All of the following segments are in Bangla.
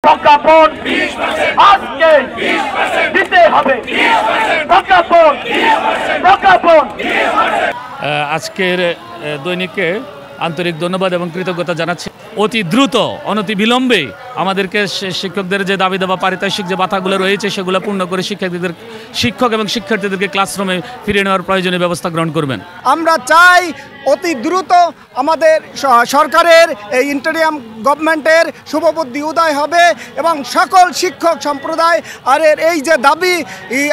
প্রজ্ঞাপন আজকে দিতে হবে। প্রজ্ঞাপন প্রজ্ঞাপন। আজকের দৈনিককে আন্তরিক ধন্যবাদ এবং কৃতজ্ঞতা জানাচ্ছি। অতি দ্রুত অনতি বিলম্বে আমাদেরকে শিক্ষকদের যে দাবি দেওয়া পারিতোষিক যে ভাতাগুলো রয়েছে সেগুলো পূর্ণ করে শিক্ষক এবং শিক্ষার্থীদেরকে ক্লাসরুমে ফিরিয়ে নেওয়ার প্রয়োজনীয় ব্যবস্থা গ্রহণ করবেন। আমরা চাই অতি দ্রুত আমাদের সরকারের এই ইন্টারিয়াম গভর্নমেন্টের শুভবুদ্ধি উদয় হবে এবং সকল শিক্ষক সম্প্রদায় আর এই যে দাবি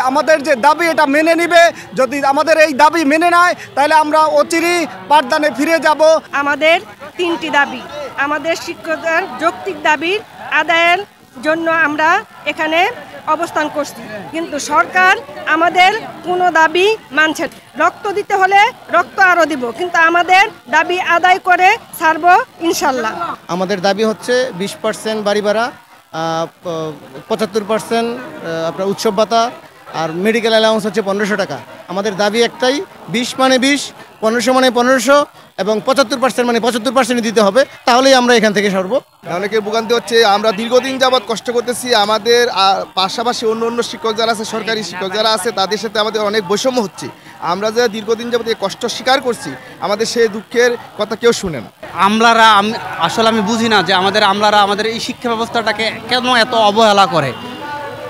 আমাদের যে দাবি এটা মেনে নিবে। যদি আমাদের এই দাবি মেনে নেয় তাহলে আমরা অচিরেই পাঠদানে ফিরে যাব। আমাদের 3টি দাবি, আমাদের শিক্ষকদের যৌক্তিক দাবির আদায়ের জন্য আমরা এখানে অবস্থান করছি, কিন্তু সরকার আমাদের কোনো দাবি মানছে না। রক্ত দিতে হলে রক্ত আরও দিব, কিন্তু আমাদের দাবি আদায় করে ছাড়ব ইনশাল্লাহ। আমাদের দাবি হচ্ছে 20% বাড়ি ভাড়া, 75% আপনার উৎসব ভাতা, আর মেডিকেল অ্যালাউন্স হচ্ছে 1500 টাকা। আমাদের দাবি একটাই, 20 মানে 20, 1500 মানে 1500 এবং 75% মানে 75% দিতে হবে, তাহলেই আমরা এখান থেকে সরব। অনেকের ভোগান্তি হচ্ছে, আমরা দীর্ঘদিন যাবৎ কষ্ট করতেছি। আমাদের পাশাপাশি অন্য শিক্ষক যারা আছে, সরকারি শিক্ষক যারা আছে, তাদের সাথে আমাদের অনেক বৈষম্য হচ্ছে। আমরা যারা দীর্ঘদিন যাবৎ এই কষ্ট স্বীকার করছি, আমাদের সেই দুঃখের কথা কেউ শুনে না। আসলে আমি বুঝি না যে আমাদের এই শিক্ষা ব্যবস্থাটাকে কেন এত অবহেলা করে।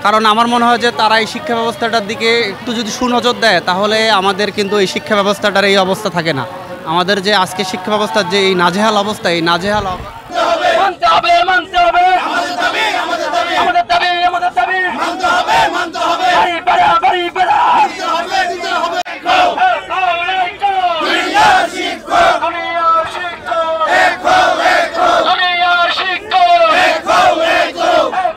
কারণ আমার মনে হয় যে তারা এই শিক্ষা ব্যবস্থাটার দিকে একটু যদি সুনজর দেয় তাহলে আমাদের কিন্তু এই শিক্ষা ব্যবস্থাটার এই অবস্থা থাকে না। আমাদের যে আজকে শিক্ষা ব্যবস্থার যে এই নাজেহাল অবস্থা, এই নাজেহাল